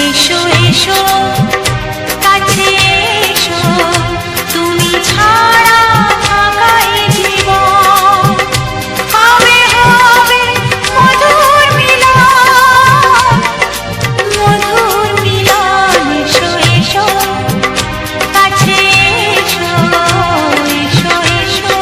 এসো এসো কাছে এসো, তুমি ছাড়া ফাঁকা এই জীবন। কবে হবে মধুর মিলন, মধুর মিলন। এসো এসো কাছে এসো, এসো এসো।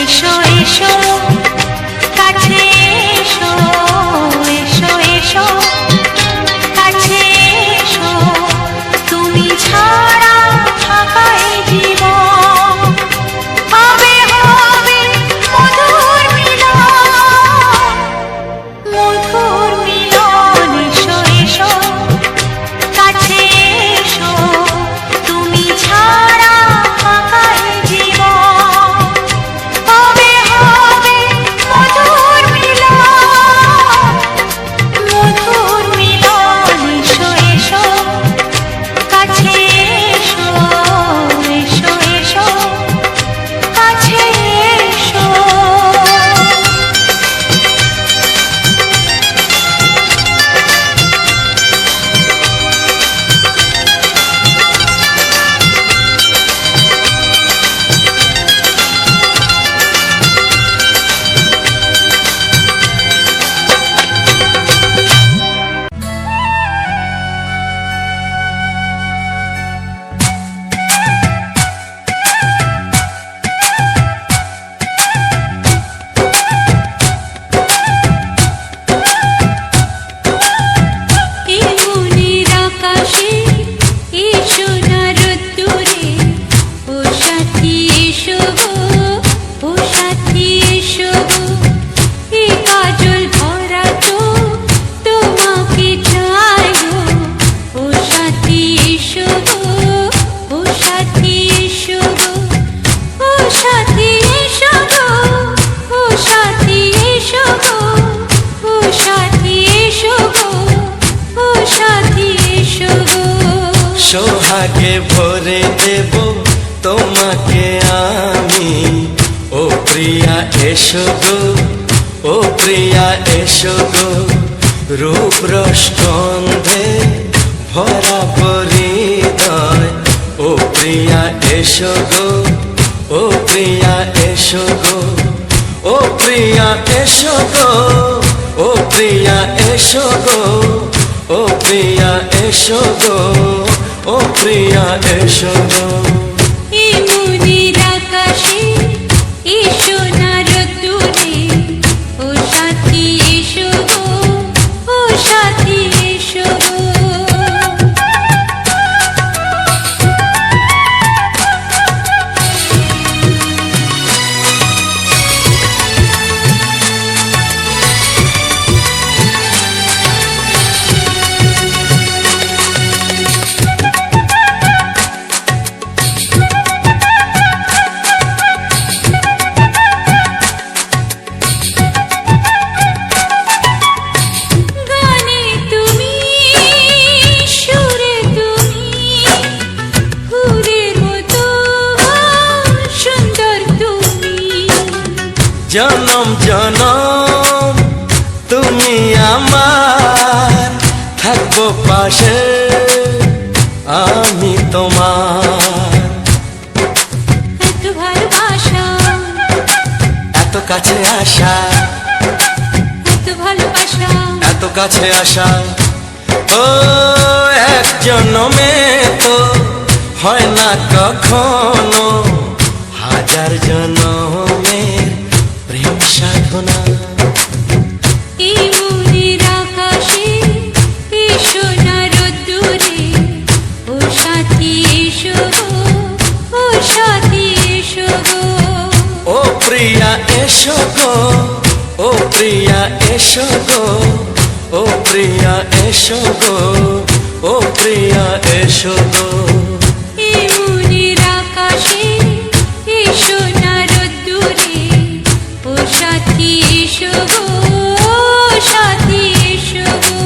এসো এসো কাছে এসো, এসো এসো কাছে এসো, তুমি ছাড়া ফাঁকা এই জীবন। কবে হবে মধুর মিলন, মধুর মিলন। এসো এসো কাছে এসো, তুমি ছাড়া ফাঁকা এই জীবন। কবে হবে মধুর মিলন, মধুর মিলন। এসো এসো কাছে এসো, এসো এসো কাছে এসো। সোহাগে ভরে দেব তোমাকে আমি, ও প্রিয়া এসো গো, ও প্রিয়া এসো গো। রূপ রসগন্ধে ভরা হৃদয়, ও প্রিয়া এসো গো, ও প্রিয়া এসো গো, ও প্রিয়া এসো গো, ও প্রিয়া এসো গো, ও প্রিয়া এসো গো, ও প্রিয়া এসো গো। এই মনের আকাশে এসো না রোদ্দুরে, ও সাথী এসো গো, ও সাথী এসো গো। জনম জনম পাশে আমি তোমার, এত ভালোবাসা, এত কাছে আসা, এত ভালোবাসা, এত কাছে আসা। ও এক জন্মে তো হয় না কখনো, হাজার জন্মের প্রেম সাধনা। এই মনের আকাশে এসো না রোদ্দুরে, ও সাথী এসো গো, ও সাথী এসো গো। ও প্রিয়া এসো গো, ও প্রিয়া এসো গো, ও প্রিয়া এসো গো, ও প্রিয়া এসো গো। এই মনের আকাশে এসো না রোদ্দুরে, ও সাথী এসো গো, ও সাথী এসো গো।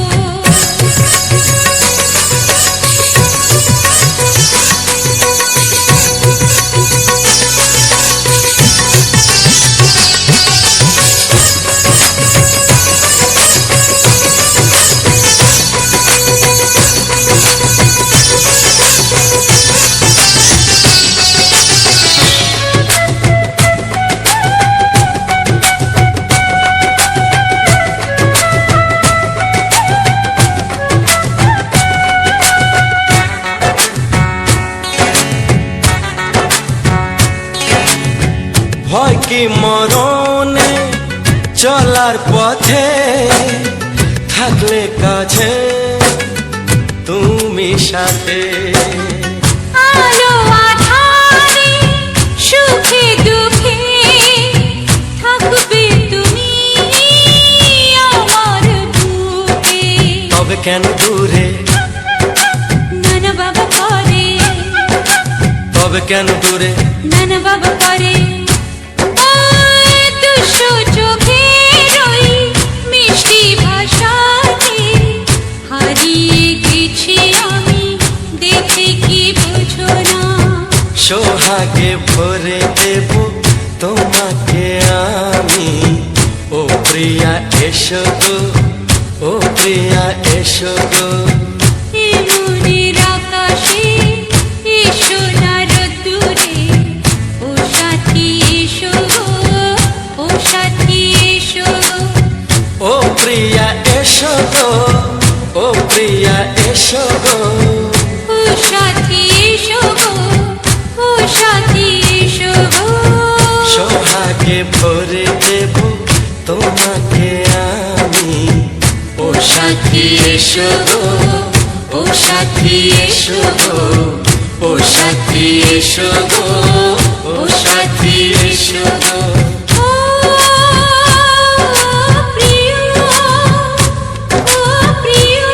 ভয় কি মরণে চলার পথে, থাকলে কাছে তুমি সাথে। আলো আঁধারে সুখে দুঃখে থাকবে তুমি আমার বুকে। তবে কেন দূরে, নানা বাবা করে, তবে কেন দূরে, নানা বাবা করে। ওই দুশো চোখের ওই মিষ্টি ভাষাতে হারিয়ে গেছি আমি, দেখে কি বুঝো না। সোহাগে ভরে দেব তোমাকে আমি, ও প্রিয়া এসো গো, ও প্রিয়া এসো গো। এই মনের আকাশে এসো না রোদ্দুরে, ও সাথী এসো গো, ও সাথী এসো গো। ও প্রিয়া এসো গো, ও প্রিয়া এসো গো। ও সাথী এসো গো, ও সাথী এসো গো। সোহাগে ভরে দেব তোমাকে আমি, ও সাথী এসো গো, ও সাথী এসো গো, ও সাথী এসো গো, ও সাথী এসো গো। ও প্রিয়, ও প্রিয়,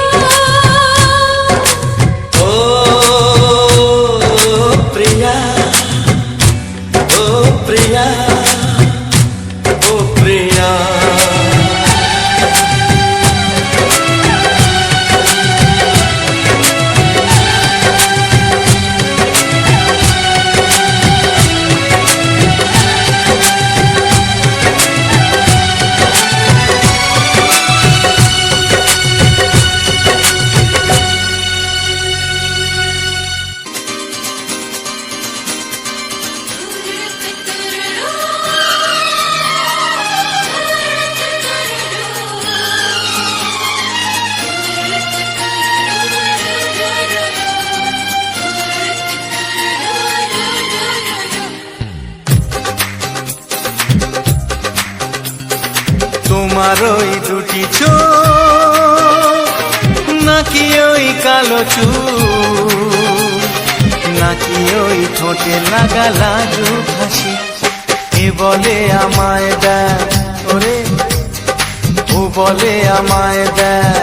ও প্রিয়া, ও প্রিয়া, ও প্রিয়া। তোমার ওই দুটি চোখ, নাকি ওই কালো চুল, নাকি ওই ঠোঁটে লাগা লাগু হাসি, এ বলে আমায় দেয় ওরে, ও বলে আমায় দেয়,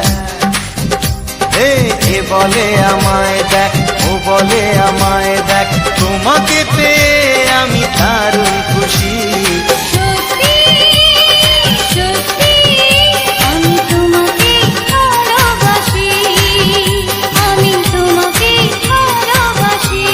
এ বলে আমায় দেখ, ও বলে আমায় দেখ, তোমাকে পেয়ে আমি দারুণ খুশি। সত্যি সত্যি আমি তোমাকে ভালোবাসি, আমি তোমাকে ভালোবাসি।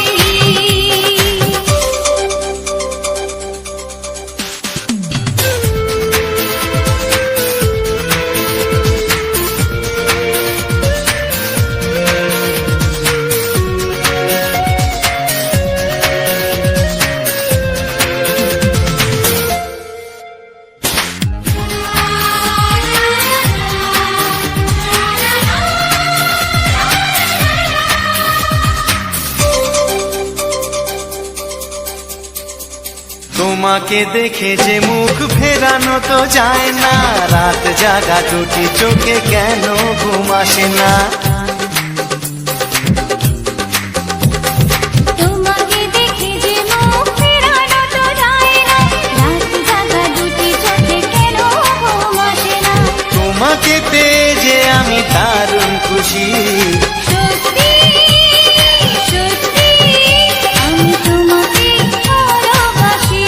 তোমাকে দেখে যে মুখ ফেরানো তো যায় না, রাত জাগা দুটি চোখে কেন ঘুম আসে না। তোমাকে দেখে যে মুখ ফেরানো তো যায় না, রাত জাগা দুটি চোখে কেন ঘুম আসে না। তোমাকে পেয়ে যে আমি দারুণ খুশি, সত্যি সত্যি আমি তোমাকে ভালোবাসি,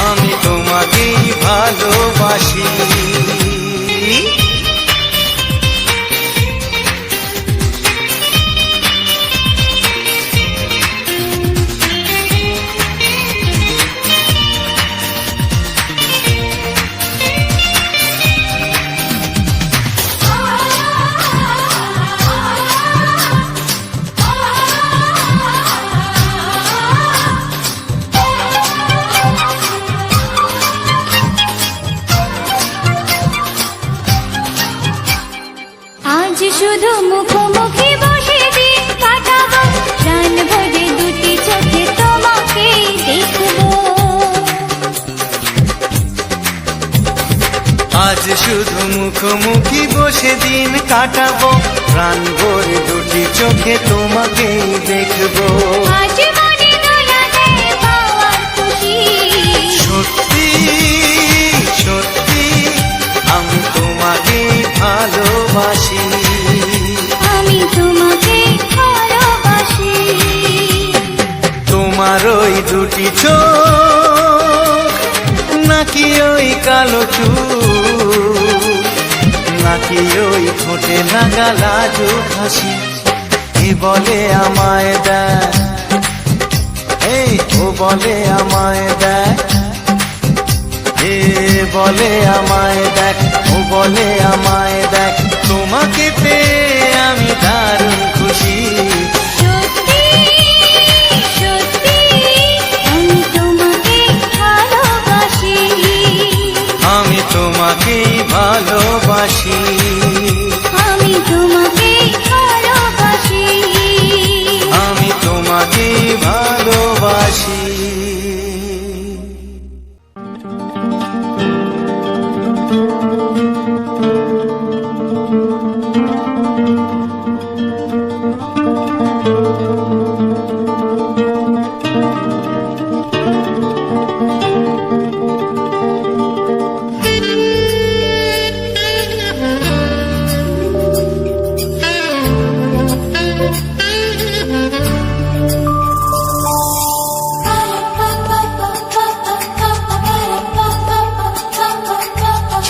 আমি তোমাকেই ভালোবাসি। আজ শুধু মুখোমুখি বসে দিন কাটাবো, প্রাণ ভরে দুটি চোখে তোমাকে দেখবো। আজ শুধু মুখোমুখি বসে দিন কাটাবো, প্রাণ ভরে দুটি চোখে তোমাকেই দেখবো। আজ মনে দোলা দেয় পাওয়ার খুশি, সত্যি সত্যি আমি তোমাকেই ভালোবাসি, আমি তোমাকে ভালোবাসি। তোমার ওই দুটি চোখ, নাকি ওই কালো চুল, নাকি ওই ঠোঁটে লাগা লাজুক হাসি, এ বলে আমায় দেয়, এই ও বলে আমায় দেয়, এ বলে আমায় দেখ, ও বলে আমায় দেখ, তোমাকে পেয়ে আমি দারুণ খুশি। সত্যি সত্যি আমি তোমাকে ভালোবাসি, আমি তোমাকেই ভালোবাসি, আমি তোমাকে ভালোবাসি, আমি তোমাকেই ভালোবাসি।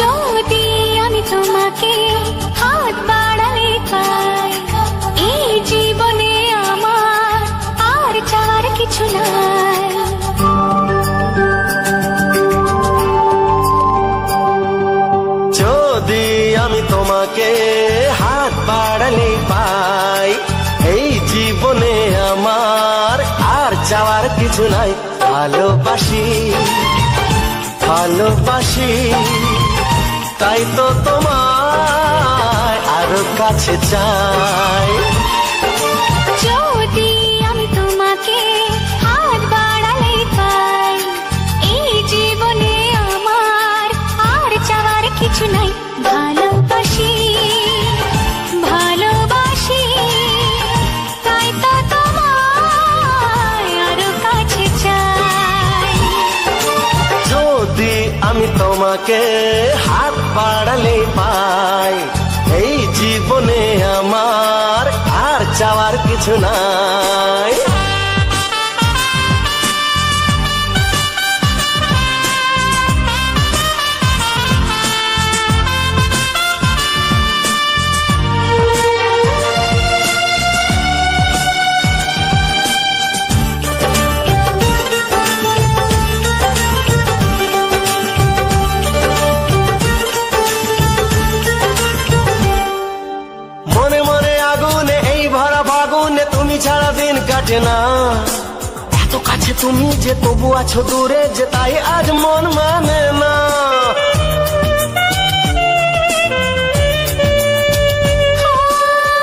যদি আমি তোমাকে হাত বাড়ালে পাই, এই জীবনে আমার আর চাওয়ার কিছু নাই। যদি আমি তোমাকে হাত বাড়ালে পাই, এই জীবনে আমার আর চাওয়ার কিছু নাই। ভালোবাসি ভালোবাসি, তাই তো তোমায় আরো কাছে চাই। যদি আমি তোমাকে হাত বাড়ালে পাই, এই জীবনে আমার আর চাওয়ার কিছু নাই। ভালোবাসি ভালোবাসি, তাই তো তোমায় আরো কাছে চাই। যদি আমি তোমাকে হাত বাড়ালে পাই, এই জীবনে আমার আর চাওয়ার কিছু নাই। মনে মনে আগুনে এই ভরা ফাগুনে তুমি ছাড়া দিন কাটে না। এত কাছে তুমি যে তবু আছো দূরে, যে তাই আজ মন মানে না।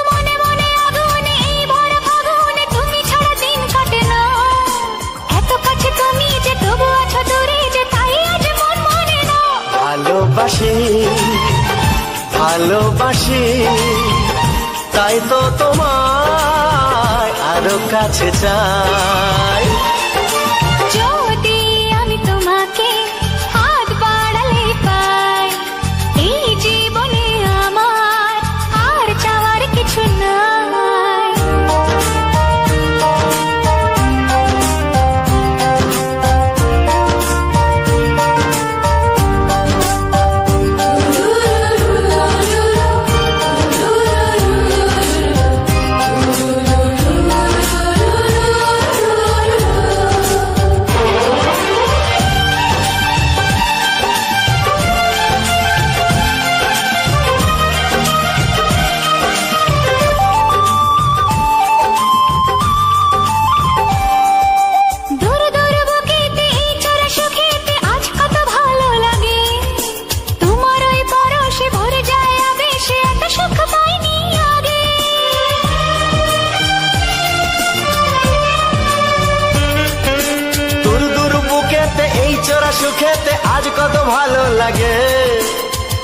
মনে মনে আগুনে এই ভরা ফাগুনে তুমি ছাড়া দিন কাটে না। এত কাছে তুমি যে তবু আছো ভালোবাসি তাই তো তোমায় আরো কাছে চাই। যদি আমি তোমাকে হাত বাড়ালে পাই, এই জীবনে আমার আর চাওয়ার কিছু নাই। দূর দূর বুকেতে এই চোরা সুখেতে আজ কত ভালো লাগে, তোমার ওই পরশে ভরে যায় আবেশে, এত সুখ পাইনি আগে। দূর দূর বুকেতে এই চোরা সুখেতে আজ কত ভালো লাগে,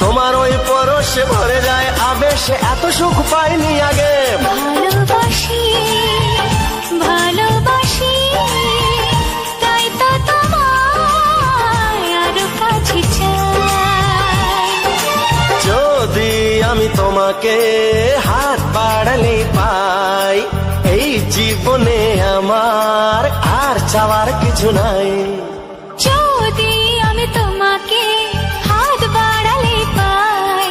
তোমার ওই পরশে ভরে যায় আবেশে, এত সুখ পাইনি আগে। ভালোবাসি ভালোবাসি তাই তো তোমায় আরো কাছে চাই। যদি আমি তোমাকে হাত বাড়ালে পাই, এই জীবনে আমার আর চাওয়ার কিছু নাই। যদি আমি তোমাকে হাত বাড়ালে পাই,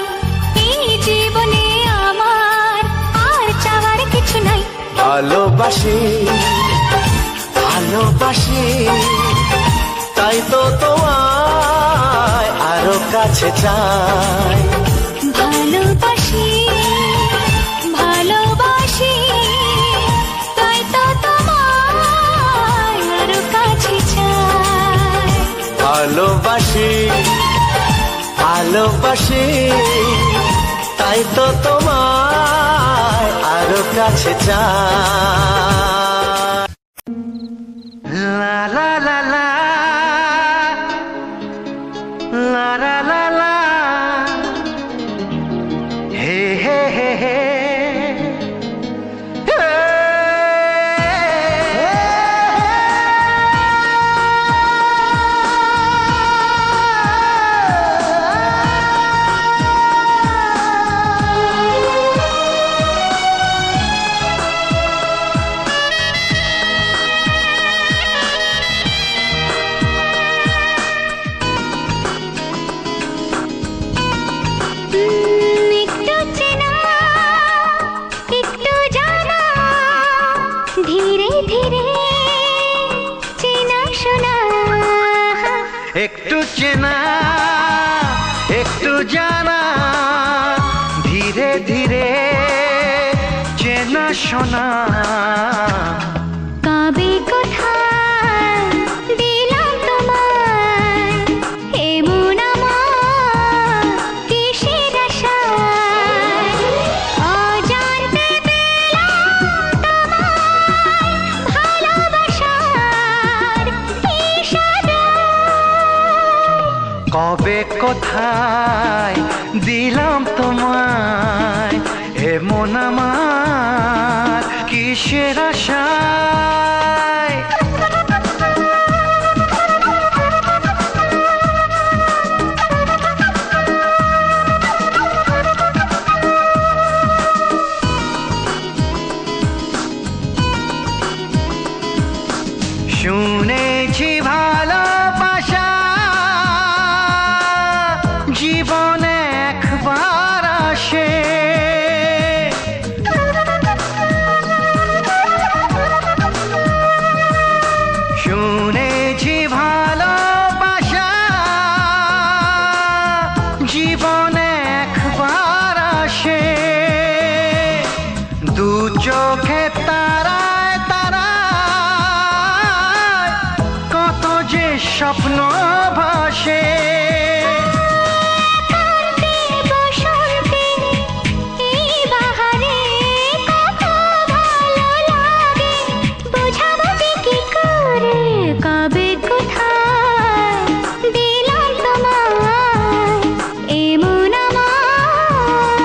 এই জীবনে আমার আর চাওয়ার কিছু নাই। ভালোবাসি ভালোবাসি তাই তো তোমায় আরো কাছে চাই। ভালোবাসি ভালোবাসি তাই তো তোমায় আরো কাছে চাই। ভালোবাসি ভালোবাসি তাই তো তোমায় আরো কাছে চাই। লা লা লা লা লা লা লা লা হে হে হে হে একটু চেনা একটু জানা, ধীরে ধীরে চেনা শোনা। একটু চেনা একটু জানা, ধীরে ধীরে চেনা শোনা। কবে কোথায় দিলাম তোমায় এমন আমার কিসের আশায়, অজান্তে পেলাম তোমায় ভালোবাসার ইশারায়। কবে কোথায় দিলাম তোমায় এমন আমার কিসের আশায়। শুনেছি ভালোবাসা জীবনে একবার আসে, শুনেছি ভালোবাসা জীবনে একবার আসে, দু চোখে তারায় তারায় কত যে স্বপ্ন ভাসে। বসন্তে এই বাহারে কত ভালো লাগে, বোঝাবো যে কি করে। কবে কোথায় দিলাম তোমায় এমন আমার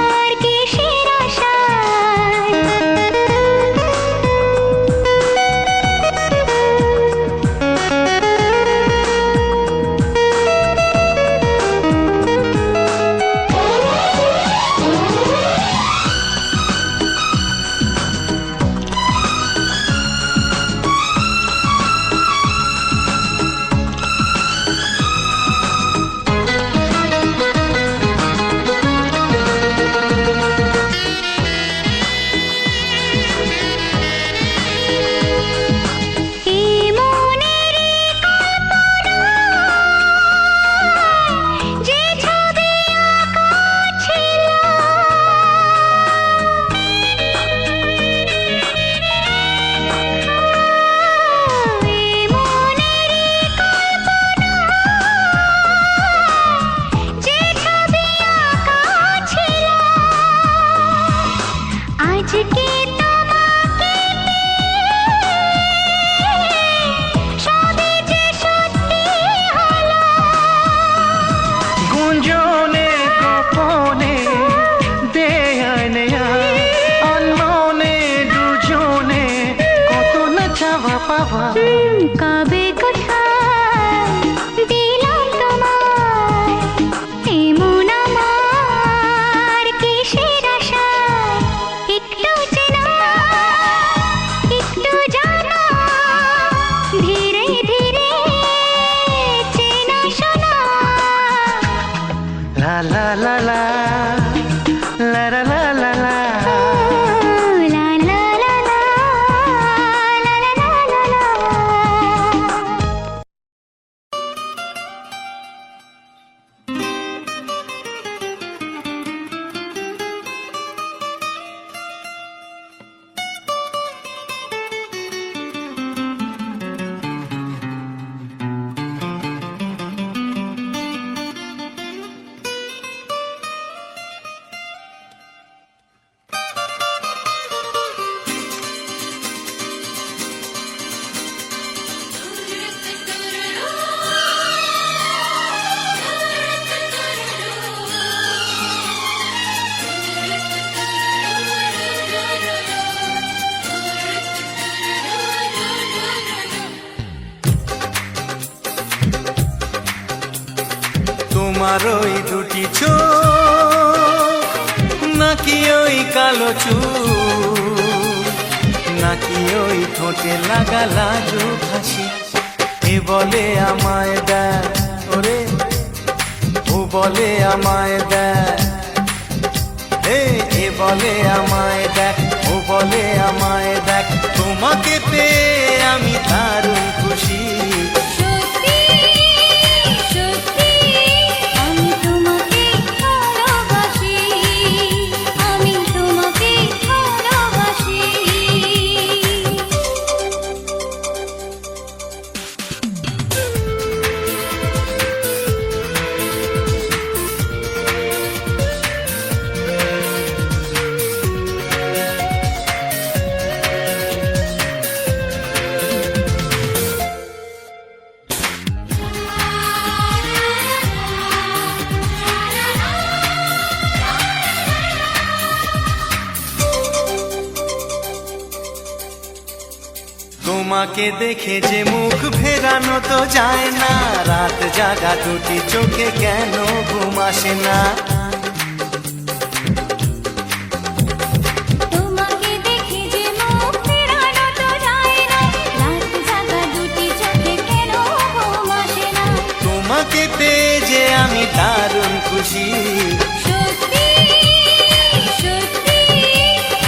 লা লা লা লা লা। লা লা লা লা, লা লা লা লা লা। তোমার ওই দুটি চোখ নাকি ওই কালো চুল, নাকি ওই ঠোঁটে লাগা লাজুক হাসি, এ বলে আমায় দেয় ওরে, ও বলে আমায় দেয়, এ বলে আমায় দেখ, ও বলে আমায় দেখ, তোমাকে পেয়ে আমি দারুণ খুশি। সত্যি সত্যি আমি তোমাকে ভালোবাসি, আমি তোমাকে ভালোবাসি। তোমাকে দেখে যে মুখ ফেরানো তো যায় না, রাত জাগা দুটি চোখে কেন ঘুম আসে না। তোমাকে দেখে যে মুখ ফেরানো তো যায় না, রাত জাগা দুটি চোখে কেন ঘুম আসে না। তোমাকে পেয়ে যে আমি দারুণ খুশি। সত্যি সত্যি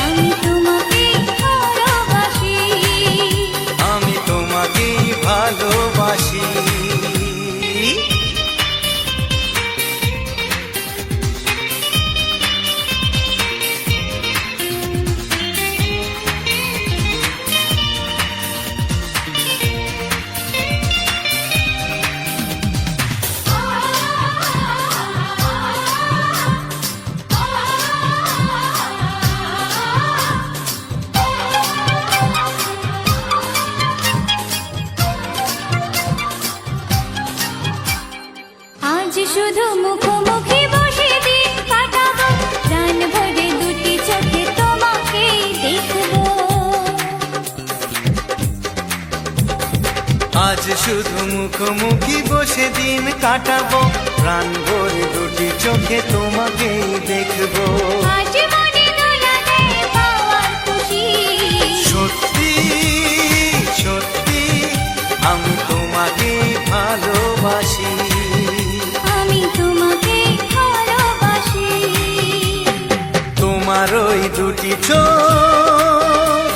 আমি তোমাকে ভালোবাসি, আমি তোমাকেই ভালোবাসি। আজ শুধু মুখোমুখি বসে দিন কাটাবো, প্রাণ ভরে দুটি চোখে তোমাকে দেখবো। আজ শুধু মুখোমুখি বসে দিন কাটাবো, প্রাণ ভরে দুটি চোখে তোমাকেই দেখবো। আজ মনে দোলা দেয় পাওয়ার খুশি। সত্যি সত্যি আমি তোমাকে ভালোবাসি। আমি তোমাকে ভালোবাসি। তোমার ওই দুটি চোখ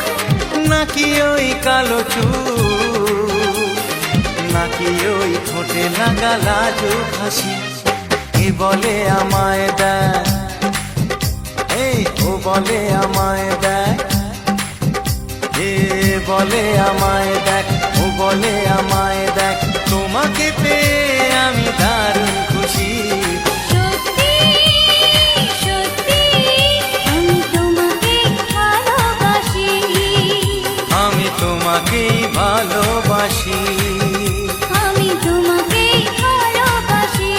নাকি ওই কালো চুল, নাকি ওই ঠোঁটে লাগা লাজুক হাসি, এ বলে আমায় দেয়, ও বলে আমায় দেয়, এ বলে আমায় দেখ, ও বলে আমায় দেখ, তোমাকে পেয়ে আমি দারুণ খুশি। সত্যি সত্যি আমি তোমাকে ভালোবাসি, আমি তোমাকেই ভালোবাসি। আমি তোমাকে ভালোবাসি।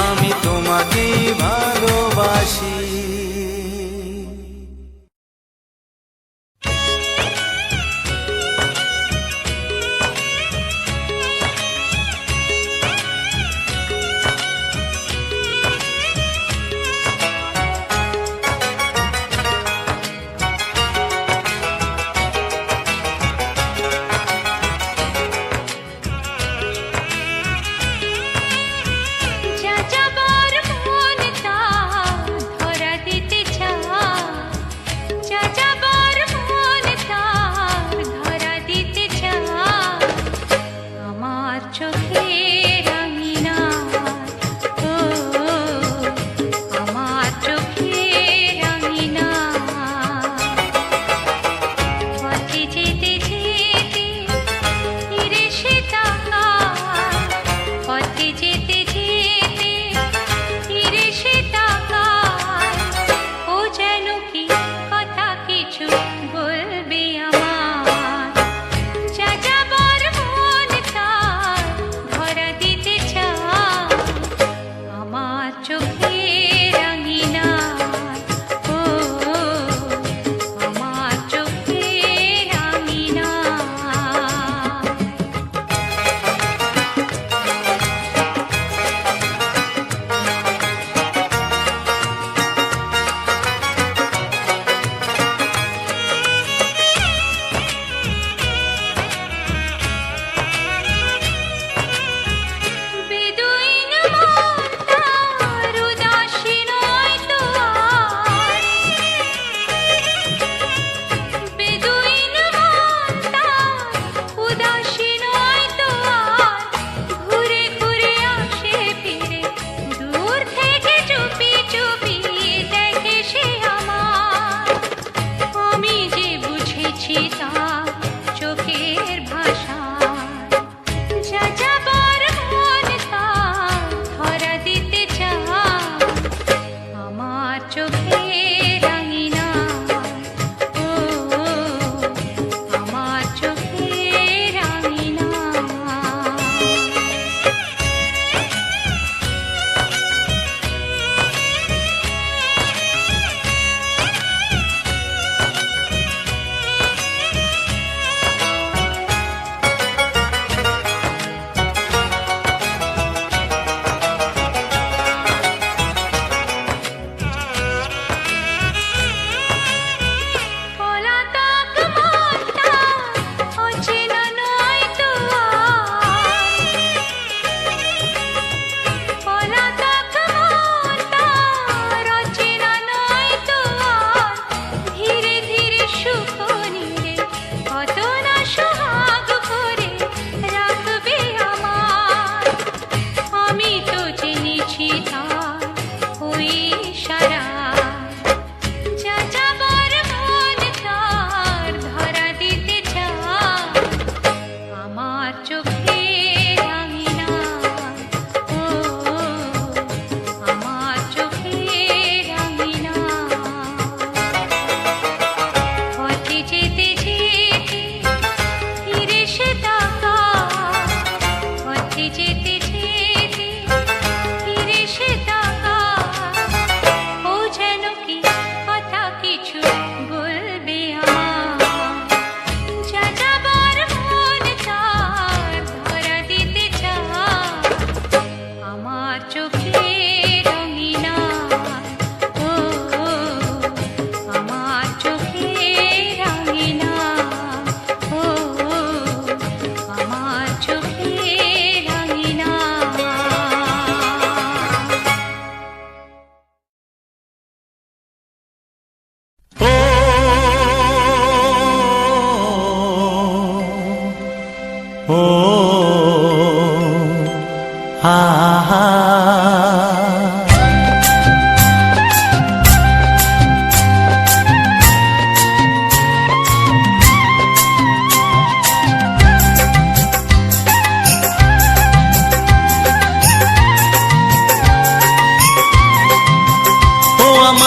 আমি তোমাকেই ভালোবাসি।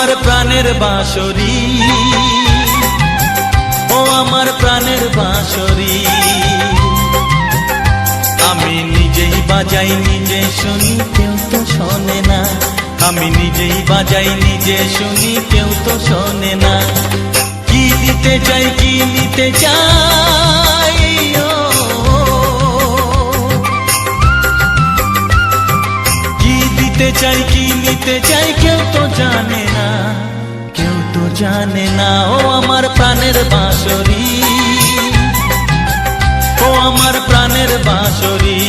আমার প্রাণের বাঁশরি, ও আমার প্রাণের বাঁশরি। আমি নিজেই বাজাই নিজে শুনি, কেউ তো শোনে না। আমি নিজেই বাজাই নিজে শুনি, কেউ তো শোনে না। কি দিতে চাই কি নিতে চাই, ও কি দিতে চাই কি নিতে চাই, কেউ তো জানে না, কেউ তো জানে না। ও আমার প্রাণের বাঁশরি, ও আমার প্রাণের বাঁশরি।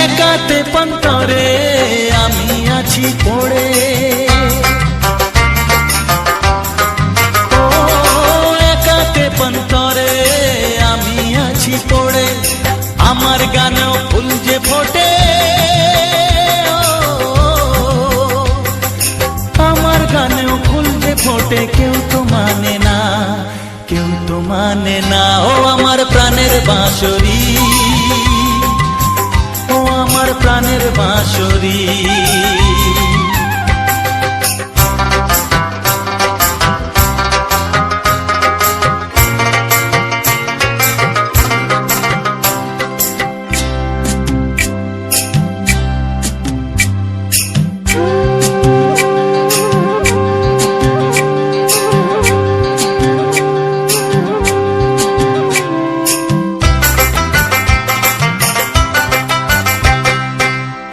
একাতে পন্তরে আমি আছি পড়ে, ও একাতে পন্তরে আমি আছি পড়ে। আমার গানেও ফুল যে ফোটে, আমার গানেও ফুল যে ফোটে, কেউ তো মানে না, কেউ তো মানে না। ও আমার প্রাণের বাঁশরি, ও আমার প্রাণের বাঁশরি।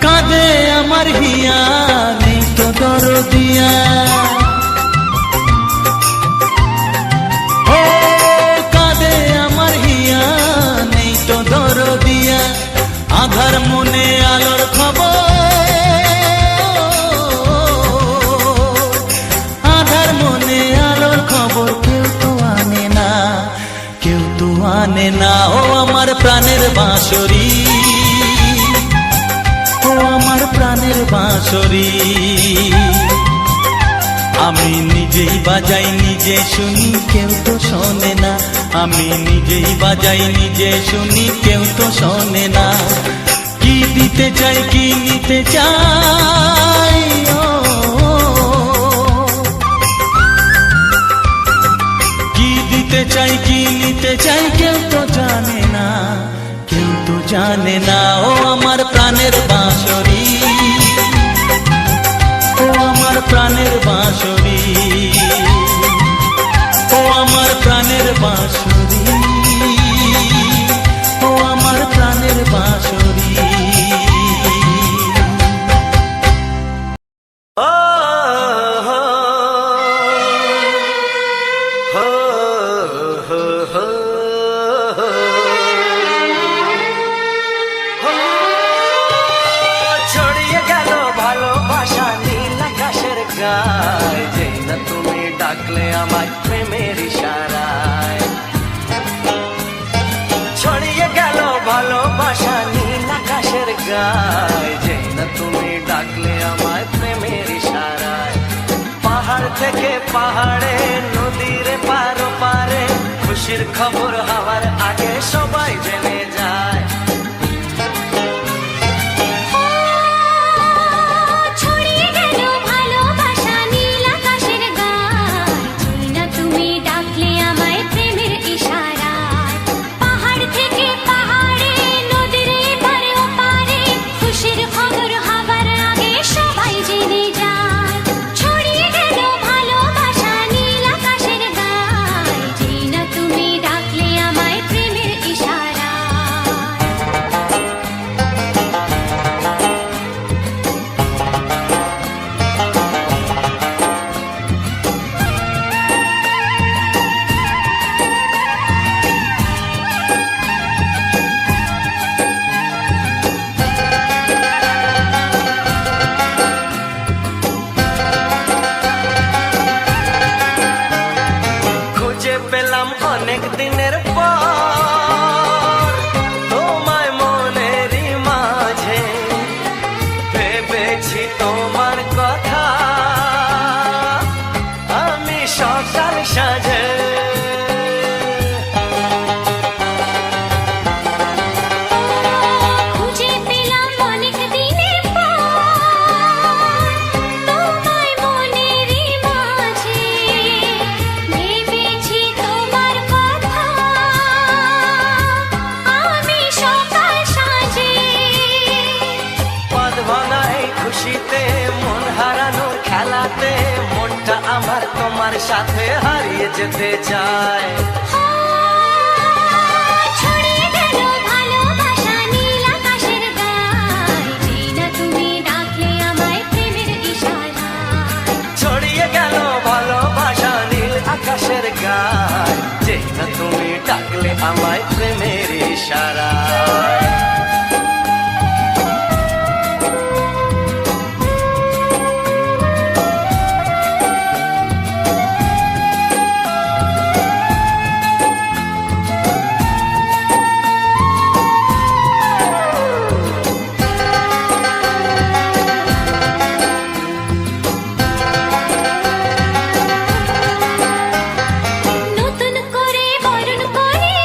কাঁদে আমার হিয়া, নেই তো দরদিয়া, ও কাঁদে আমার হিয়া, নেই তো দরদিয়া। আধার মনে আলোর খবর, আধার মনে আলোর খবর, কেউ তো আনে না, কেউ তো আনে না। ও আমার প্রাণের বাঁশরি, ও আমার প্রাণের বাঁশরি। আমি নিজেই বাজাই নিজে শুনি, কেউ তো শোনে না। আমি নিজেই বাজাই নিজে শুনি, কেউ তো শোনে না। কি দিতে চাই কি নিতে চাই, ও কি দিতে চাই কি নিতে চাই, কেউ তো জানে না, কেউ তো জানে না। ও আমার প্রাণের বাঁশরি, ও আমার প্রাণের বাঁশরি, ও আমার প্রাণের বাঁশরি, ও আমার প্রাণের বাঁশরি। ও হো হো হো হো হো। ছড়িয়ে গেল ভালোবাসা নীল আকাশের গায়, যেই না তুমি ডাকলে আমায় প্রেমের ইশারায়। ছড়িয়ে গেল ভালোবাসা নীল আকাশের গায়, যেই না তুমি ডাকলে আমায় প্রেমের ইশারায়। পাহাড় থেকে পাহাড়ে, নদীর পার পারে, খুশির খবর হওয়ার আগে সবাই জেনে যায়। ছড়িয়ে গেল ভালোবাসা নীল আকাশের গায়, যেই না তুমি ডাকলে আমায় প্রেমের ইশারায়। পাহাড় থেকে পাহাড়ে, নদীর এপারে ওপারে, খুশির খবর হবার আগে সবাই জেনে যায়। ছড়িয়ে গেল ভালোবাসা নীল আকাশের গায়, যেই না তুমি ডাকলে আমায় প্রেমের ইশারায়। সাজে। খুঁজে পেলাম অনেক দিনের পর তোমায় মনেরই মাঝে, ভেবেছি তোমার কথা আমি সকাল সাজে। পদ ভাঙাই খুশিতে মন হারানোর খেলাতে মনটা আমার তোমার সাথে হারিয়ে যেতে চায়। ছড়িয়ে গেল ভালোবাসা নীল আকাশের গায়, যেই না তুমি ডাকলে আমায় প্রেমের ইশারায়। ছড়িয়ে গেল ভালোবাসা নীল আকাশের গায়, যেই না তুমি ডাকলে আমায় প্রেমের ইশারায়। নতুন করে বরণ করে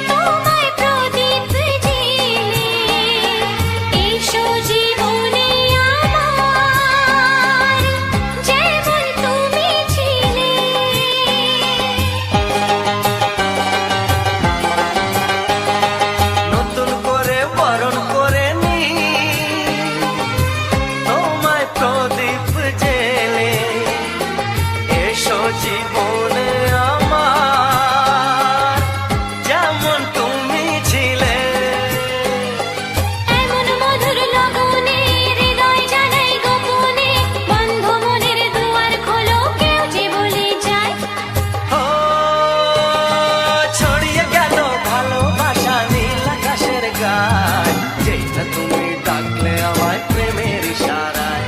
তোমায় প্রদীপ জেলে, এসো জীবনে আমার যেমন তুমি ছিলে। নতুন করে বরণ করে নি তোমায় প্রদীপ জেলে, এসো জীবনে আমার যেমন তুমি ছিলে। এমন মধুর লগনে হৃদয় জানাই গোপনে, বন্ধ মনের দুয়ার খোলো কেউ যে বলে যায়। ও ছড়িয়ে গেল ভালোবাসা নীল আকাশের গায়, যেই না তুমি ডাকলে আমায় প্রেমের ইশারায়।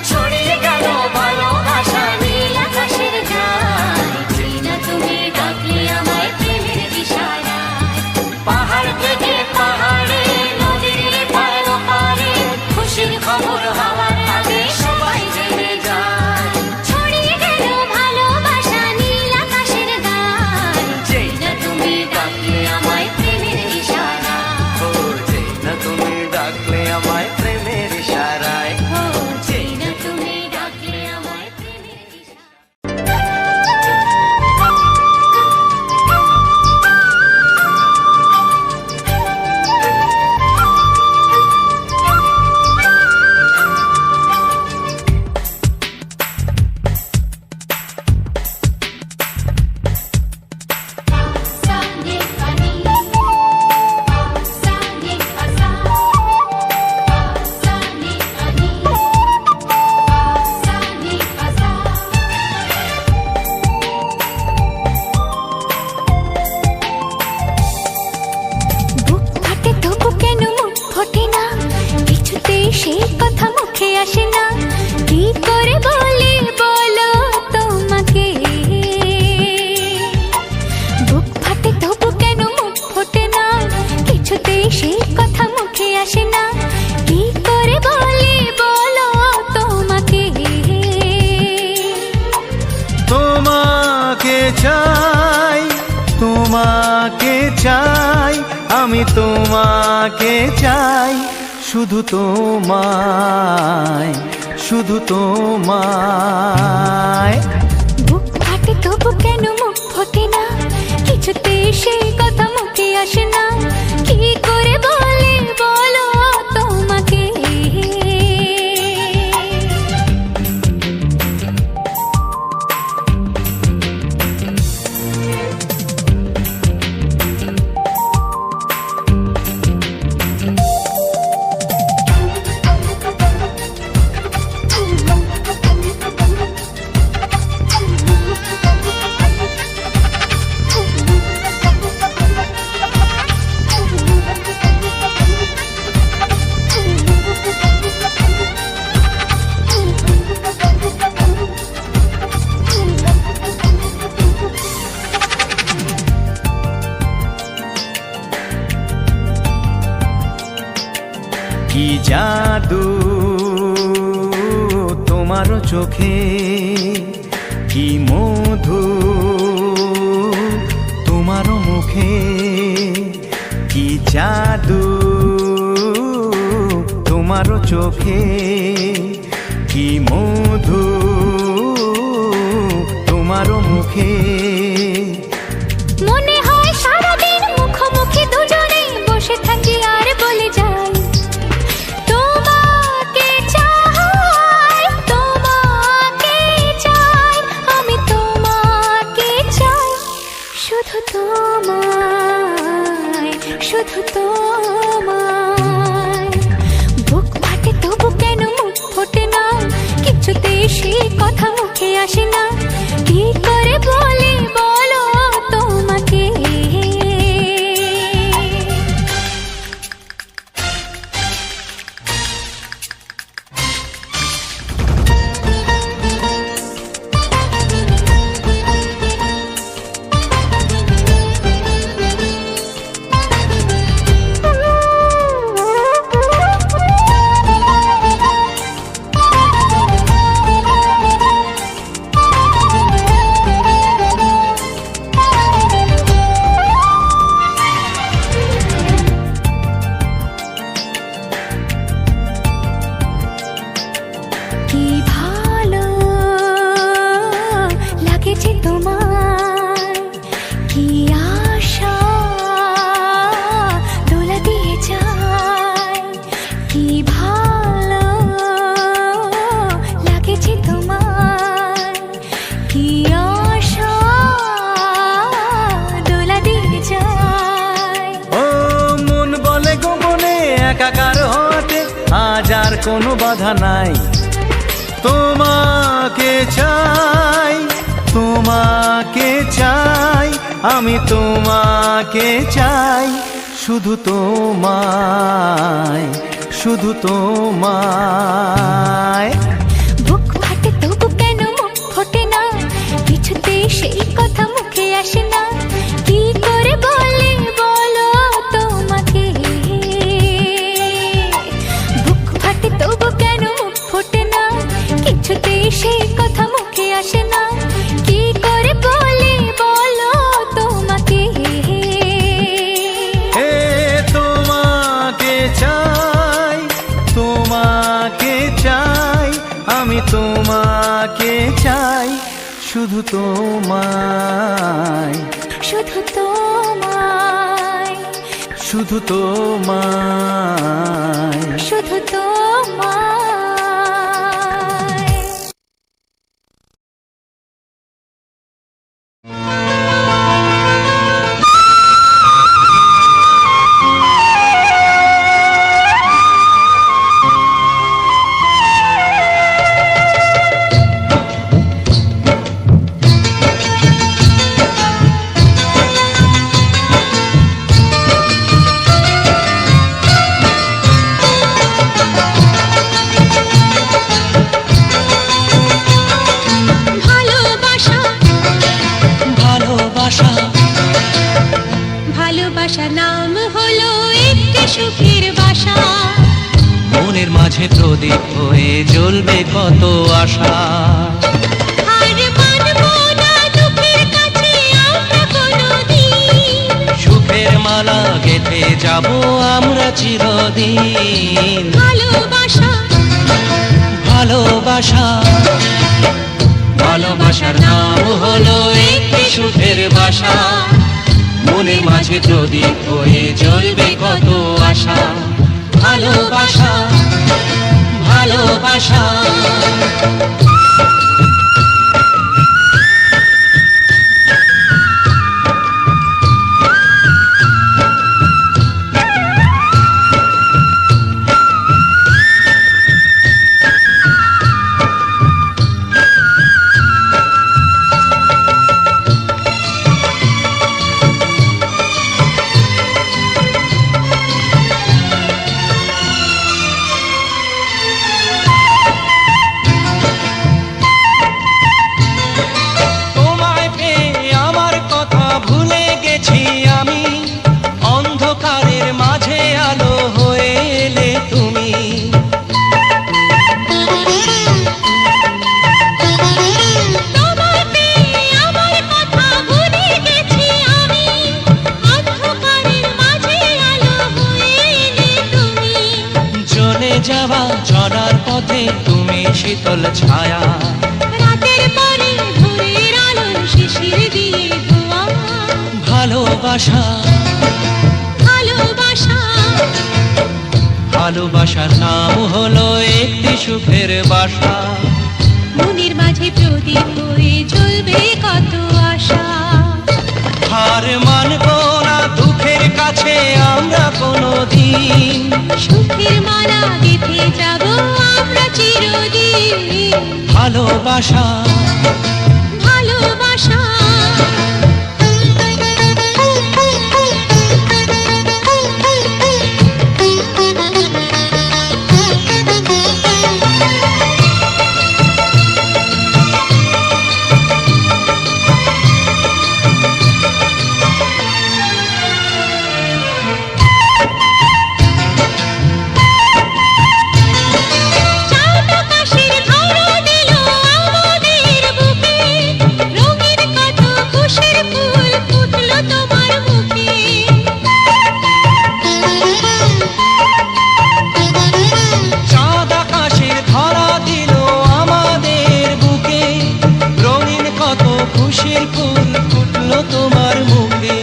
ছড়িয়ে গেল ভালোবাসা নীল আকাশের গায়, যেই না তুমি ডাকলে আমায় প্রেমের ইশারায়। পাহাড় থেকে পাহাড়ে নদীর পার পারে খুশির খবর হওয়ার আগে সবাই জেনে যায়। ছড়িয়ে গেল ভালোবাসা নীল আকাশের গায়, যেই না তুমি ডাকলে আমায় প্রেমের ইশারায়। ও যেই না তুমি ডাকলে আমায় প্রেমের ইশারায়। ও যেই না তুমি ডাকলে আমায় প্রেমের ইশারায়। Sani pani, sani asa, sani pani, sani asa. বুক ফাটে তবু কেন মুখ ফোটে না, কিছুতেই সেই কথা মুখে আসে না, কি করে বলি বলো তোমাকে। বুক ফাটে তবু কেন মুখ ফোটে না, কিছুতেই সেই কথা মুখে আসে না, কি করে বলি বলো তোমাকে। তোমাকে চাই, তোমাকে চাই, আমি তোমাকে চাই, শুধু তোমায়, শুধু তোমায়। বুক ফাটে তবু কেন মুখ ফোটে না, কিছুতেই সেই কথা মুখে আসে না, কি করে বলি বলো তোমাকে। কি জাদু তোমার চোখে, কি মধু তোমারও মুখে, কি জাদু তোমারও চোখে, কি মধু তোমারও মুখে। মনে হয় সারাদিন মুখোমুখি দুজনে বসে থাকি আর বলে যাই তোমাকে চাই, তোমাকে চাই, আমি তোমাকে চাই, শুধু তোমায়, শুধু তোমায়। বুক ফাটে তবু কেন মুখ ফোটে না, কিছুতেই সে কথা মুখে আসে না, কি করে বলি বলো তোমাকে। কি ভালো লাগেছে তোমায়, কি আশা দোলা দিয়ে যায়, কি ভালো লাগেছে তোমায়, কি আশা দোলা দিয়ে যায়। ও মন বলে গোপনে একাকার হতে আজ আর কোনো বাধা নাই, তোমাকে চাই, তোমাকে চাই, আমি তোমাকে চাই, শুধু তোমায়, শুধু তোমায়। বুক ফাটে তবু কেন মুখ ফোটে না, কিছুতেই সেই কথা মুখে আসে না, কি করে বলে বলো তোমাকে। বুক ফাটে তবু কেন মুখ ফোটে না, কিছুতেই সেই কথা মুখে আসে না, কি করে বলে বলো তোমাকে। হে তোমাকে চাই, তোমাকে চাই, আমি তোমাকে চাই, শুধু তোমায়, শুধু তোমায়, শুধু তোমায়। শুধু তোমায়। ভালোবাসা, ভালোবাসা, ভালোবাসা নাম হলো একটি সুখের বাসা, মনের মাঝে প্রদীপ হয়ে জ্বলবে কত আশা। আর মানবো না দুঃখের কাছে আমরা কোনোদিন, সুখের মালা গেঁথে যাব আমরা চিরদিন। ভালোবাসা, ভালোবাসা, ভালোবাসার নাম হলো একটি সুখের বাসা, মনের মাঝে প্রদীপ হয়ে জ্বলবে কত আশা। ভালোবাসা, ভালোবাসা। যাওয়া চলার পথে তুমি শীতল ছায়া। রাতের পরে ভোরের আলো শিশির দিয়ে ধোয়া। ভালোবাসা ভালোবাসা ভালোবাসার নাম হলো একটি সুখের বাসা। মনের মাঝে প্রদীপ হয়ে জ্বলবে কত আশা। হার মানব না দুঃখের কাছে আমরা কোনোদিন। সুখের মালা গেঁথে যাব আমরা চিরদিন। ভালোবাসা ভালোবাসা চাঁদ আকাশের ধরা দিল আমাদের বুকে। রঙের কত খুশির ফুল ফুটলো তোমার মুখে। চাঁদ আকাশের ধরা দিল আমাদের বুকে। রঙিন কত খুশির ফুল ফুটলো তোমার মুখে।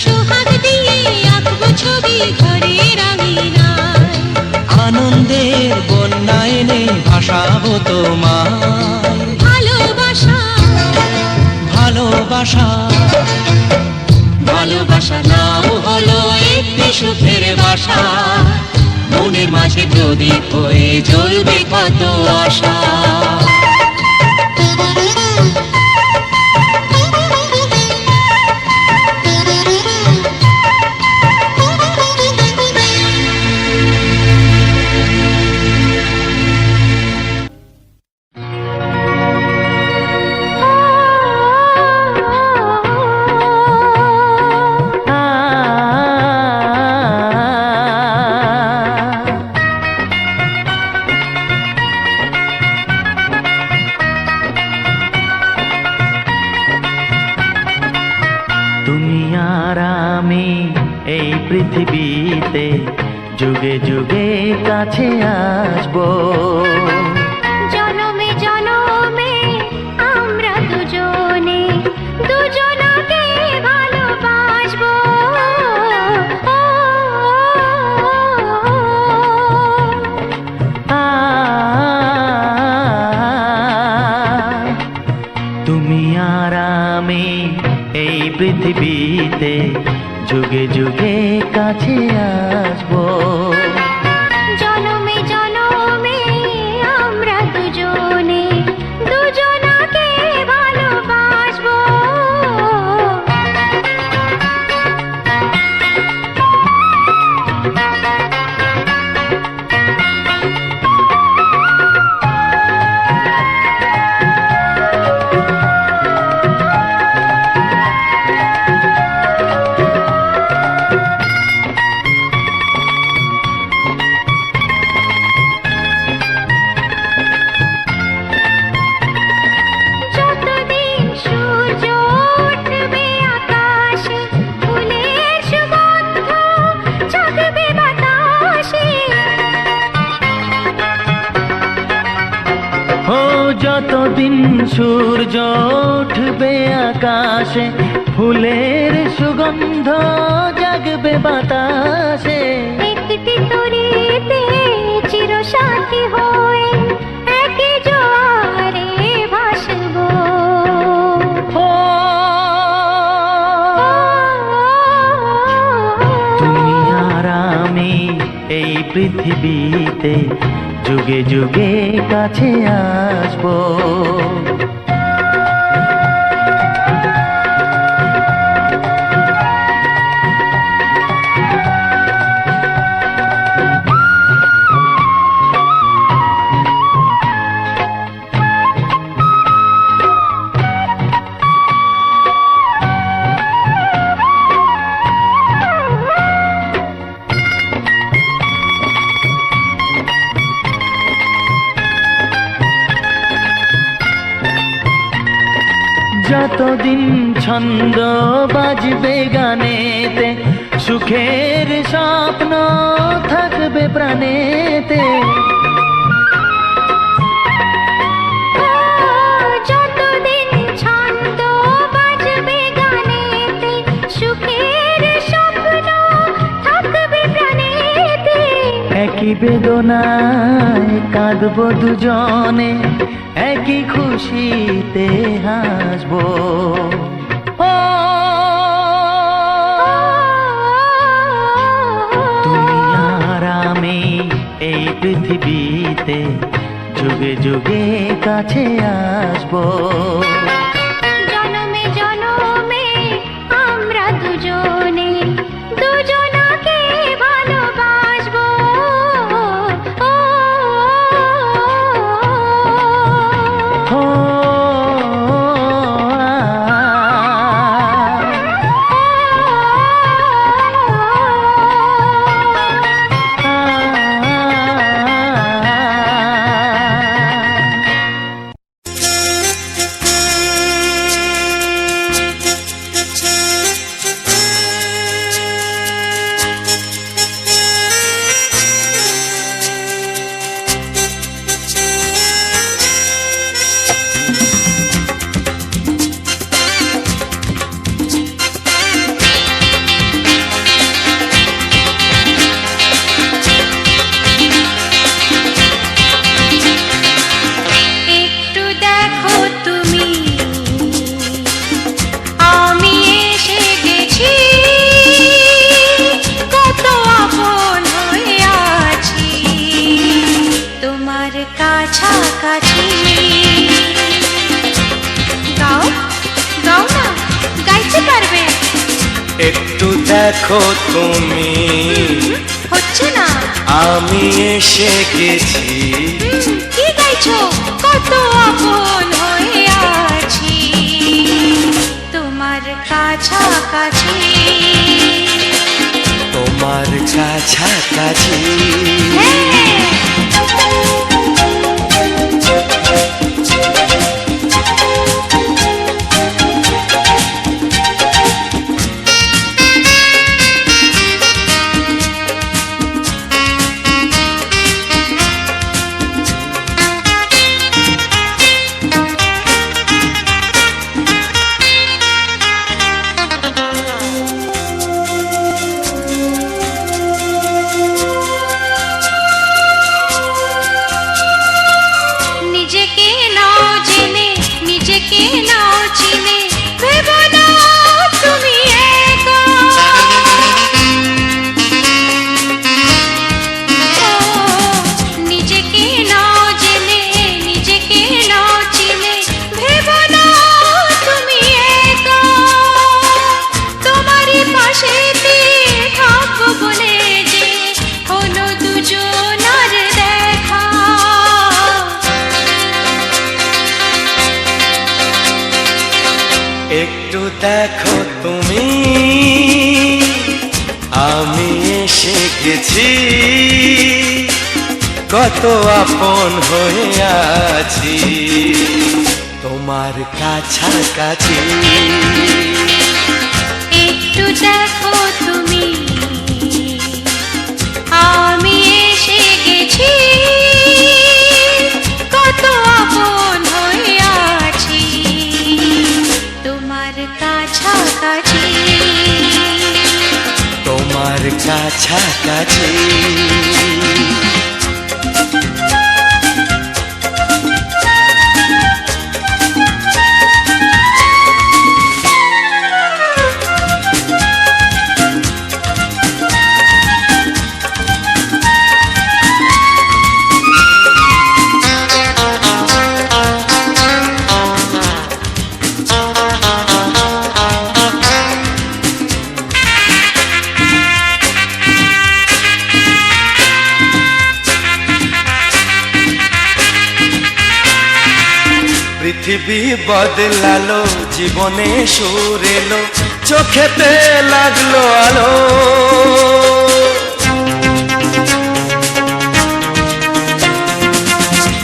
সোহাগ দিয়ে আঁকবো ছবি ঘরের আঙিনায়। আনন্দের বন্যা এনে ভাসাবো তোমায়। ভালোবাসা ভালোবাসা ভালোবাসা নাম হলো একটি সুখের বাসা। মনের মাঝে প্রদীপ হয়ে জ্বলবে কত আশা। তুমি আর আমি এই পৃথিবীতে যুগে যুগে কাছে আসবো। জনমে জনমে আমরা দুজনে দুজনকে ভালোবাসবো। তুমি আর আমি এই পৃথিবীতে যুগে যুগে কাছে আসবো। জনমে জনমে আমরা দুজনে দুজনকে ভালোবাসবো। যতদিন সূর্য উঠবে আকাশে, ফুলের সুগন্ধ জাগবে বাতাসে। ও যতদিন সূর্য উঠবে আকাশে, ফুলের সুগন্ধ জাগবে বাতাসে। একটি তরিতে চিরসাথী হয়ে একই জোয়ারে ভাসবো। ও তুমি আর আমি এই পৃথিবীতে যুগে যুগে কাছে আসবো। যতদিন ছন্দ বাজবে গানেতে, সুখের স্বপ্ন থাকবে প্রাণেতে, যতদিন ছন্দ বাজবে গানেতে, সুখের স্বপ্ন থাকবে প্রাণেতে। একই বেদনায় কাঁদবো দুজনে, একই খুশিতে হাসবো। ও তুমি আর আমি এই পৃথিবীতে যুগে যুগে কাছে আসবো। জনমে জনমে আমরা দুজনে দুজনাকে ভালোবাসবো। ও একটু দেখো তুমি, আমি এসে গেছি, কত আপন হয়ে আছি তোমার কাছাকাছি। গাও গাও না, গাইতে পারবে? একটু দেখো তুমি, হচ্ছে না। আমি এসে গেছি, কি গাইছো? কত আপন হয়ে আছি তোমার কাছাকাছি। তোমার কাছাকাছি। নিজেকে নাও জেনে, নিজেকে নাও চিনে, ভেবো না তুমি একা। নিজেকে নাও জেনে, নিজেকে নাও চিনে, ভেবো না তুমি একা। তোমারই পাশেতে থাকবো বলে যে হলো দুজনার দেখা। একটু দেখো তুমি, আমি এসে গেছি, কত আপন হয়ে আছি তোমার কাছাকাছি। একটু দেখো তুমি, আমি এসে গেছি, কত আপন হয়ে আছি তোমার কাছাকাছি। তোমার কাছাকাছি। পৃথিবী বদলালো, জীবনে সুর এলো, চোখেতে লাগলো আলো।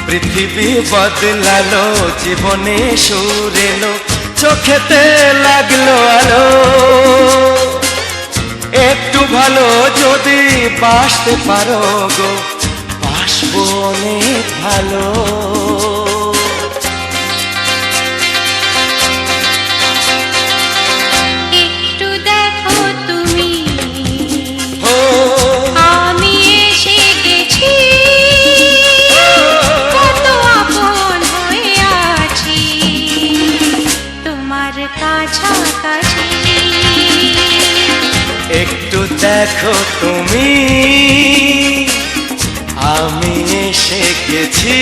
পৃথিবী বদলালো, জীবনে সুর এলো, চোখেতে লাগলো আলো। একটু একটু ভালো যদি বাসতে পারো গো, বাসবো অনেক ভালো। একটু দেখো তুমি, ও আমি এসে গেছি, কত আপন হয়ে আছি তোমার কাছাকাছি। একটু দেখো তুমি, আমি এসে গেছি,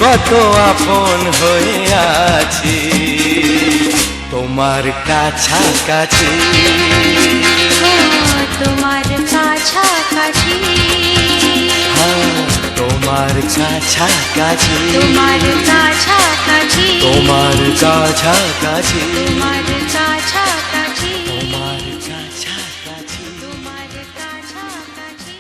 কত আপন হয়ে আছি তোমার কাছাকাছি। ও তোমার কাছাকাছি, হ্যাঁ, তোমার কাছাকাছি, তোমার কাছাকাছি, তোমার কাছাকাছি, তোমার কাছাকাছি, তোমার কাছাকাছি। তোমার কাছাকাছি।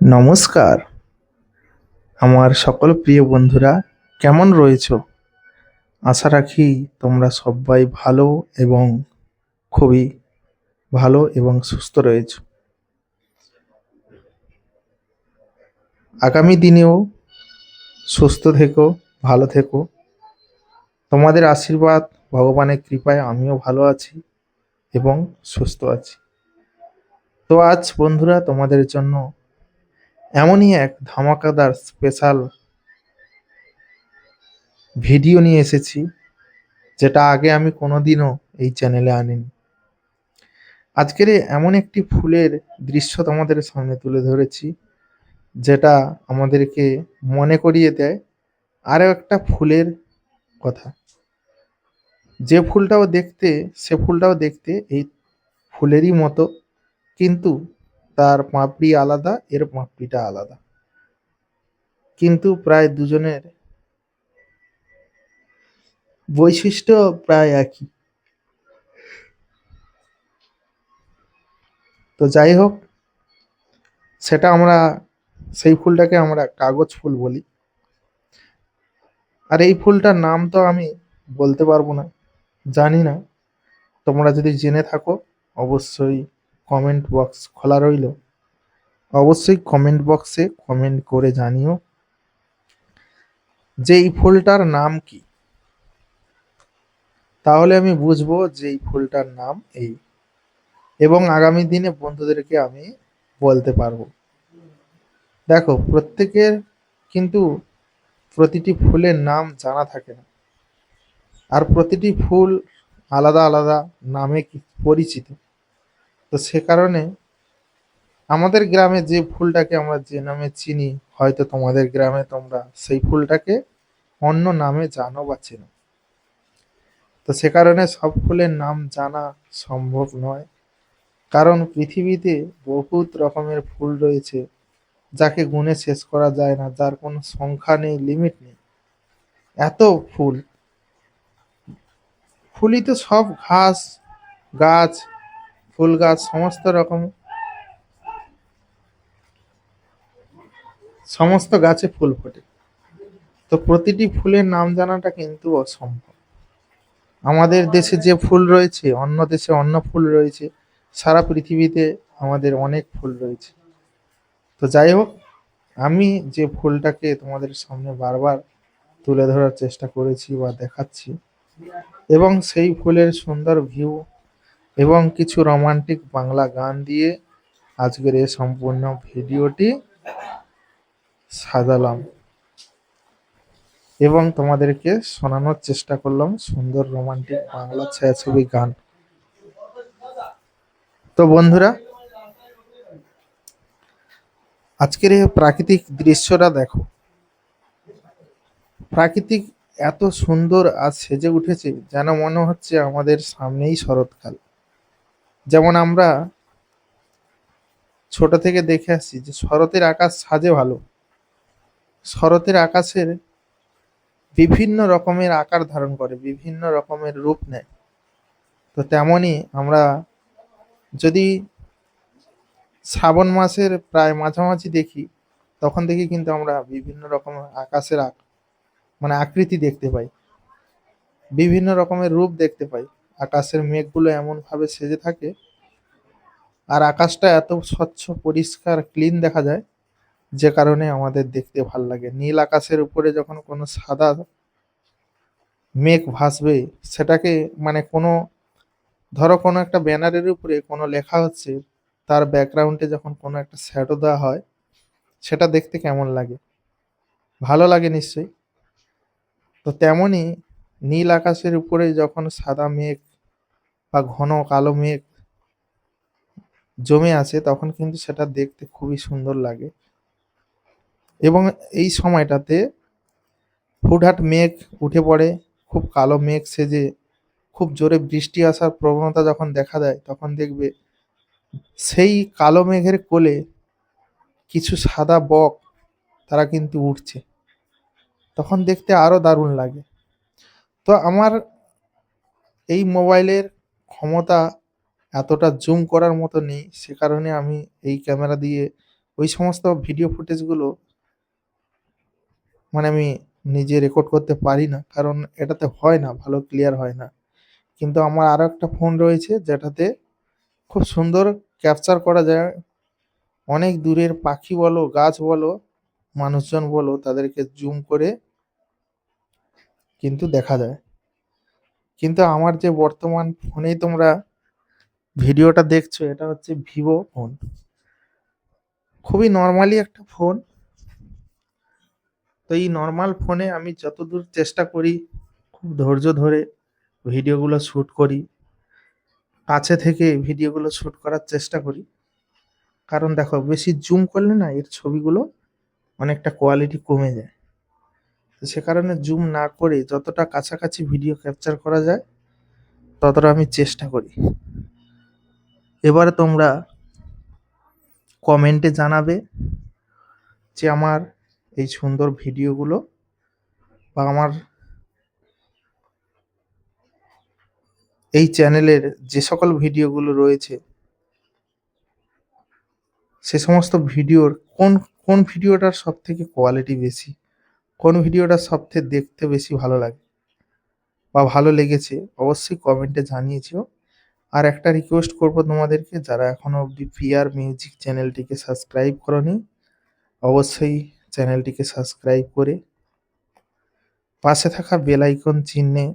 নমস্কার আমার সকল প্রিয় বন্ধুরা, কেমন রয়েছো? আশা রাখি তোমরা সবাই ভালো এবং খুবই ভালো এবং সুস্থ রয়েছো। আগামী দিনেও সুস্থ থেকো, ভালো থেকো। তোমাদের আশীর্বাদ, ভগবানের কৃপায় আমিও ভালো আছি এবং সুস্থ আছি। তো আজ বন্ধুরা তোমাদের জন্য এমনই এক ধামাকাদার স্পেশাল ভিডিও নিয়ে এসেছি, যেটা আগে আমি কোনোদিনও এই চ্যানেলে আনিনি। আজকের এমন একটি ফুলের দৃশ্য তোমাদের সামনে তুলে ধরেছি, যেটা আমাদেরকে মনে করিয়ে দেয় আরও একটা ফুলের কথা। যে ফুলটাও দেখতে এই ফুলেরই মতো, কিন্তু তার পাপড়ি আলাদা, এর পাপড়িটা আলাদা, কিন্তু প্রায় দুজনের বৈশিষ্ট্য প্রায় একই। তো যাই হোক, সেই ফুলটাকে আমরা কাগজ ফুল বলি। আর এই ফুলটার নাম তো আমি বলতে পারবো না, জানি না। তোমরা যদি জেনে থাকো অবশ্যই কমেন্ট বক্স খোলা রইল, অবশ্যই কমেন্ট বক্সে কমেন্ট করে জানিও যে এই ফুলটার নাম কি। তাহলে আমি বুঝবো যে এই ফুলটার নাম এই, এবং আগামী দিনে বন্ধুদেরকে আমি বলতে পারবো। দেখো, প্রত্যেকের কিন্তু প্রতিটি ফুলের নাম জানা থাকে না, আর প্রতিটি ফুল আলাদা আলাদা নামে পরিচিত। তো সে কারণে আমাদের গ্রামে যে ফুলটাকে আমরা যে নামে চিনি, হয়তো তোমাদের গ্রামে তোমরা সেই ফুলটাকে অন্য নামে জানো বা চেনো। তো সে কারণে সব ফুলের নাম জানা সম্ভব নয়, কারণ পৃথিবীতে বহুত রকমের ফুল রয়েছে যাকে গুণে শেষ করা যায় না, যার কোনো সংখ্যা নেই, লিমিট নেই। এত ফুল, ফুলই তো সব ঘাস গাছ, ফুল গাছ, সমস্ত গাছে ফুল ফোটে। তো প্রতিটি ফুলের নাম জানাটা কিন্তু অসম্ভব। আমাদের দেশে যে ফুল রয়েছে, অন্য দেশে অন্য ফুল রয়েছে, সারা পৃথিবীতে আমাদের অনেক ফুল রয়েছে। তো যাই হোক, আমি যে ফুলটাকে তোমাদের সামনে বারবার তুলে ধরার চেষ্টা করেছি বা দেখাচ্ছি, এবং সেই ফুলের সুন্দর ভিউ এবং কিছু রোমান্টিক বাংলা গান দিয়ে আজকের এই সম্পূর্ণ ভিডিওটি সাজালাম এবং তোমাদেরকে শোনানোর চেষ্টা করলাম সুন্দর রোমান্টিক বাংলা ছায়াছবি গান। তো বন্ধুরা, আজকের এই প্রাকৃতিক দৃশ্যটা দেখো। প্রাকৃতিক এত সুন্দর আজ সেজে উঠেছে, যেন মনে হচ্ছে আমাদের সামনেই শরৎকাল। যেমন আমরা ছোট থেকে দেখে আসছি যে শরতের আকাশ সাজে ভালো, শরতের আকাশের বিভিন্ন রকমের আকার ধারণ করে, বিভিন্ন রকমের রূপ নেয়। তো তেমনই আমরা যদি শ্রাবণ মাসের প্রায় মাঝামাঝি দেখি, তখন দেখি কিন্তু আমরা বিভিন্ন রকমের আকাশের মানে আকৃতি দেখতে পাই, বিভিন্ন রকমের রূপ দেখতে পাই। আকাশের মেঘগুলো এমন ভাবে সেজে থাকে, আর আকাশটা এত স্বচ্ছ পরিষ্কার ক্লিন দেখা যায়, যে কারণে আমাদের দেখতে ভাল লাগে। নীল আকাশের উপরে যখন কোনো সাদা মেঘ ভাসবে, সেটাকে মানে কোনো, ধরো কোনো একটা ব্যানারের উপরে কোনো লেখা হচ্ছে, তার ব্যাকগ্রাউন্ডে যখন কোনো একটা শ্যাডো দেওয়া হয়, সেটা দেখতে কেমন লাগে? ভালো লাগে নিশ্চয়ই। তো তেমনই নীল আকাশের উপরে যখন সাদা মেঘ বা ঘন কালো মেঘ জমে আছে, তখন কিন্তু সেটা দেখতে খুবই সুন্দর লাগে। এবং এই সময়টাতে হুটহাট মেঘ উঠে পড়ে, খুব কালো মেঘ সেজে খুব জোরে বৃষ্টি আসার প্রবণতা যখন দেখা দেয়, তখন দেখবে সেই কালো মেঘের কোলে কিছু সাদা বক তারা কিন্তু উঠছে, তখন দেখতে আরো দারুণ লাগে। তো আমার এই মোবাইলের ক্ষমতা এতটা জুম করার মতো নেই, সে কারণে আমি এই ক্যামেরা দিয়ে ওই সমস্ত ভিডিও ফুটেজগুলো মানে আমি নিজে রেকর্ড করতে পারি না, কারণ এটাতে হয় না, ভালো ক্লিয়ার হয় না। কিন্তু আমার আরো একটা ফোন রয়েছে, যেটাতে খুব সুন্দর ক্যাপচার করা যায়। অনেক দূরের পাখি বলো, গাছ বলো, মানুষজন বলো, তাদেরকে জুম করে কিন্তু দেখা যায়। কিন্তু আমার যে বর্তমান ফোনেই তোমরা ভিডিওটা দেখছো, এটা হচ্ছে ভিভো ফোন, খুবই নর্মালি একটা ফোন। তো এই নর্মাল ফোনে আমি যতদূর চেষ্টা করি, খুব ধৈর্য ধরে ভিডিওগুলো শ্যুট করি, কাছে থেকে ভিডিওগুলো শ্যুট করার চেষ্টা করি। কারণ দেখো, বেশি জুম করলে না এর ছবিগুলো অনেকটা কোয়ালিটি কমে যায়। তো সে কারণে জুম না করে যতটা কাছাকাছি ভিডিও ক্যাপচার করা যায়, ততটা আমি চেষ্টা করি। এবারে তোমরা কমেন্টে জানাবে যে আমার এই সুন্দর ভিডিওগুলো বা আমার এই চ্যানেলের যে সকল ভিডিওগুলো রয়েছে, সে সমস্ত ভিডিওর কোন কোন ভিডিওটার সব থেকে কোয়ালিটি বেশি, কোন ভিডিওটা সবথেকে দেখতে বেশি ভালো লাগে বা ভালো লেগেছে, অবশ্যই কমেন্টে জানিয়েছিও। আর একটা রিকোয়েস্ট করব তোমাদেরকে, যারা এখনো অবধি পিআর মিউজিক চ্যানেলটিকে সাবস্ক্রাইব করনি, অবশ্যই চ্যানেলটিকে সাবস্ক্রাইব করে পাশে থাকা বেল আইকন চিহ্নে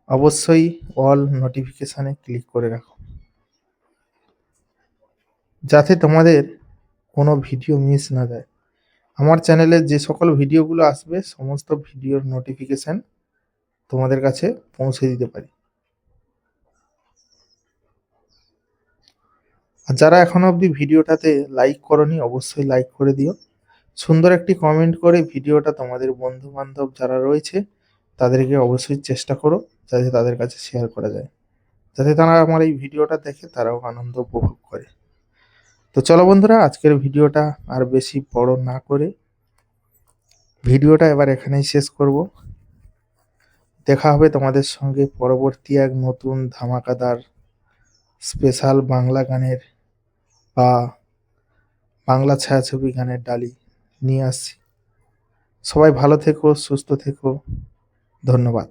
অবশ্যই অল নোটিফিকেশানে ক্লিক করে রাখো, যাতে তোমাদের কোনো ভিডিও মিস না যায়। আমার চ্যানেলে যে সকল ভিডিওগুলো আসবে, সমস্ত ভিডিওর নোটিফিকেশান তোমাদের কাছে পৌঁছে দিতে পারি। আর যারা এখনো অবধি ভিডিওটাতে লাইক করনি, অবশ্যই লাইক করে দিও। সুন্দর একটি কমেন্ট করে ভিডিওটা তোমাদের বন্ধু বান্ধব যারা রয়েছে, তাদেরকে অবশ্যই চেষ্টা করো যাতে তাদের কাছে শেয়ার করা যায়, যাতে তারা আমার এই ভিডিওটা দেখে তারাও আনন্দ উপভোগ করে। তো চলো বন্ধুরা, আজকের ভিডিওটা আর বেশি বড় না করে ভিডিওটা এবার এখানেই শেষ করব। দেখা হবে তোমাদের সঙ্গে পরবর্তী এক নতুন ধামাকাদার স্পেশাল বাংলা গানের বা বাংলা ছায়াছবি গানের ডালি নিয়ে আসছি। সবাই ভালো থেকো, সুস্থ থেকো, ধন্যবাদ।